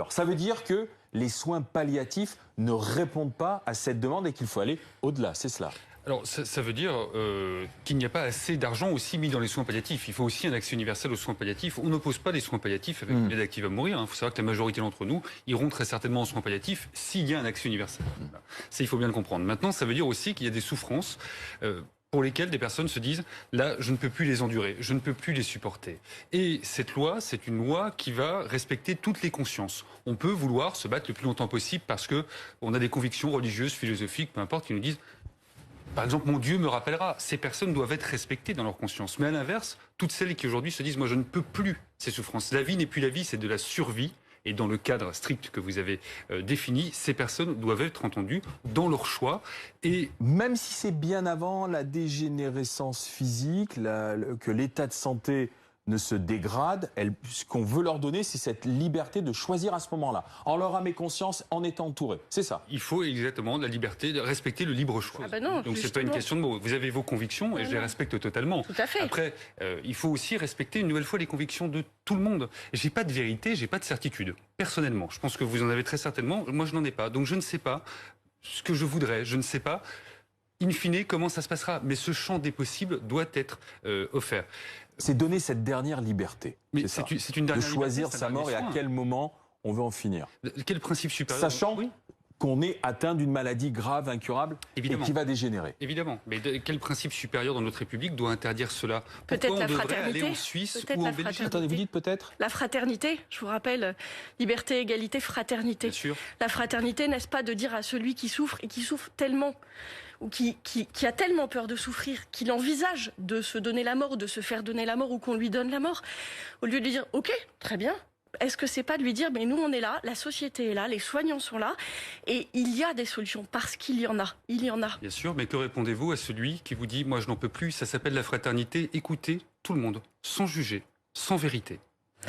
Alors, ça veut dire que les soins palliatifs ne répondent pas à cette demande et qu'il faut aller au-delà, c'est cela? Alors, ça veut dire qu'il n'y a pas assez d'argent aussi mis dans les soins palliatifs. Il faut aussi un accès universel aux soins palliatifs. On n'oppose pas les soins palliatifs avec l'aide active à mourir. Il faut savoir que la majorité d'entre nous iront très certainement en soins palliatifs s'il y a un accès universel. Voilà. Ça, il faut bien le comprendre. Maintenant, ça veut dire aussi qu'il y a des souffrances pour lesquelles des personnes se disent « là, je ne peux plus les endurer, je ne peux plus les supporter ». Et cette loi, c'est une loi qui va respecter toutes les consciences. On peut vouloir se battre le plus longtemps possible parce qu'on a des convictions religieuses, philosophiques, peu importe, qui nous disent par exemple, mon Dieu me rappellera. Ces personnes doivent être respectées dans leur conscience. Mais à l'inverse, toutes celles qui aujourd'hui se disent, moi je ne peux plus ces souffrances. La vie n'est plus la vie, c'est de la survie. Et dans le cadre strict que vous avez défini, ces personnes doivent être entendues dans leur choix. Et même si c'est bien avant la dégénérescence physique, que l'état de santé ne se dégrade, ce qu'on veut leur donner, c'est cette liberté de choisir à ce moment-là, en leur âme et conscience, en étant entouré. C'est ça. Il faut exactement la liberté de respecter le libre choix. Ah ben non, donc c'est pas une question de mots. Vous avez vos convictions et je les respecte totalement. Tout à fait. Après, il faut aussi respecter une nouvelle fois les convictions de tout le monde. J'ai pas de vérité, j'ai pas de certitude. Personnellement, je pense que vous en avez très certainement. Moi, je n'en ai pas. Donc je ne sais pas ce que je voudrais. Je ne sais pas. In fine, comment ça se passera. Mais ce champ des possibles doit être offert. C'est donner cette dernière liberté. Mais c'est une dernière de choisir liberté, sa mort et à quel moment on veut en finir. Quel principe supérieur? Sachant qu'on est atteint d'une maladie grave, incurable, évidemment, et qui va dégénérer. Évidemment. Mais quel principe supérieur dans notre République doit interdire cela? Peut-être la devrait fraternité. aller en Suisse ou en Belgique? Attendez, vous dites peut-être la fraternité, je vous rappelle, liberté, égalité, fraternité. Bien sûr. La fraternité, n'est-ce pas de dire à celui qui souffre et qui souffre tellement, ou qui a tellement peur de souffrir, qu'il envisage de se donner la mort, ou de se faire donner la mort, ou qu'on lui donne la mort, au lieu de lui dire « Ok, très bien », est-ce que c'est pas de lui dire, mais nous on est là, la société est là, les soignants sont là, et il y a des solutions, parce qu'il y en a, il y en a. Bien sûr, mais que répondez-vous à celui qui vous dit, moi je n'en peux plus, ça s'appelle la fraternité, écoutez tout le monde, sans juger, sans vérité.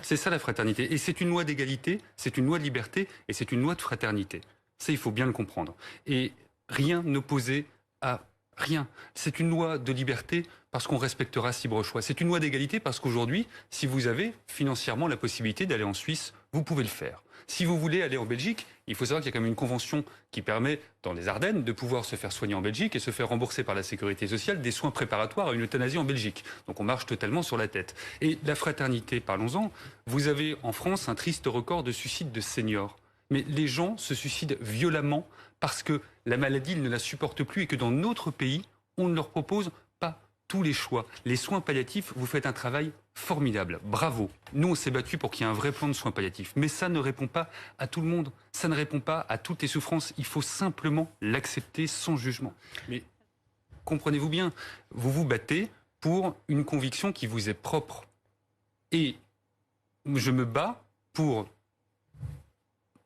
C'est ça la fraternité, et c'est une loi d'égalité, c'est une loi de liberté, et c'est une loi de fraternité. Ça, il faut bien le comprendre. Et rien n'opposé à rien. C'est une loi de liberté parce qu'on respectera ce libre choix. C'est une loi d'égalité parce qu'aujourd'hui, si vous avez financièrement la possibilité d'aller en Suisse, vous pouvez le faire. Si vous voulez aller en Belgique, il faut savoir qu'il y a quand même une convention qui permet, dans les Ardennes, de pouvoir se faire soigner en Belgique et se faire rembourser par la sécurité sociale des soins préparatoires à une euthanasie en Belgique. Donc on marche totalement sur la tête. Et la fraternité, parlons-en, vous avez en France un triste record de suicides de seniors. Mais les gens se suicident violemment parce que la maladie, ils ne la supportent plus et que dans notre pays, on ne leur propose pas tous les choix. Les soins palliatifs, vous faites un travail formidable. Bravo. Nous, on s'est battu pour qu'il y ait un vrai plan de soins palliatifs. Mais ça ne répond pas à tout le monde. Ça ne répond pas à toutes les souffrances. Il faut simplement l'accepter sans jugement. Mais comprenez-vous bien, vous vous battez pour une conviction qui vous est propre. Et je me bats pour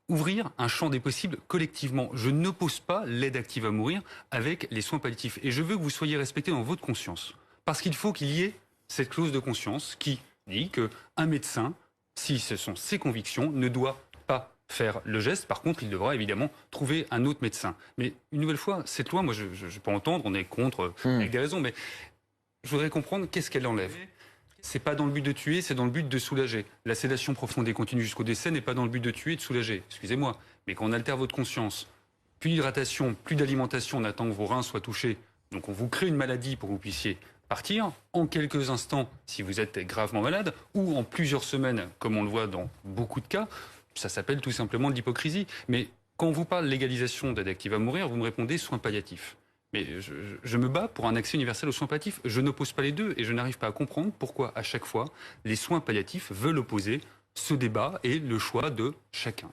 ouvrir un champ des possibles collectivement. Je n'oppose pas l'aide active à mourir avec les soins palliatifs. Et je veux que vous soyez respectés dans votre conscience. Parce qu'il faut qu'il y ait cette clause de conscience qui dit qu'un médecin, si ce sont ses convictions, ne doit pas faire le geste. Par contre, il devra évidemment trouver un autre médecin. Mais une nouvelle fois, cette loi, moi je peux entendre, on est contre avec des raisons, mais je voudrais comprendre qu'est-ce qu'elle enlève. C'est pas dans le but de tuer, c'est dans le but de soulager. La sédation profonde et continue jusqu'au décès n'est pas dans le but de tuer et de soulager. Excusez-moi, mais quand on altère votre conscience, plus d'hydratation, plus d'alimentation, on attend que vos reins soient touchés. Donc on vous crée une maladie pour que vous puissiez partir en quelques instants si vous êtes gravement malade, ou en plusieurs semaines, comme on le voit dans beaucoup de cas. Ça s'appelle tout simplement de l'hypocrisie. Mais quand on vous parle de légalisation d'aide active à mourir, vous me répondez soins palliatifs. Mais je me bats pour un accès universel aux soins palliatifs. Je n'oppose pas les deux et je n'arrive pas à comprendre pourquoi, à chaque fois, les soins palliatifs veulent opposer ce débat et le choix de chacun.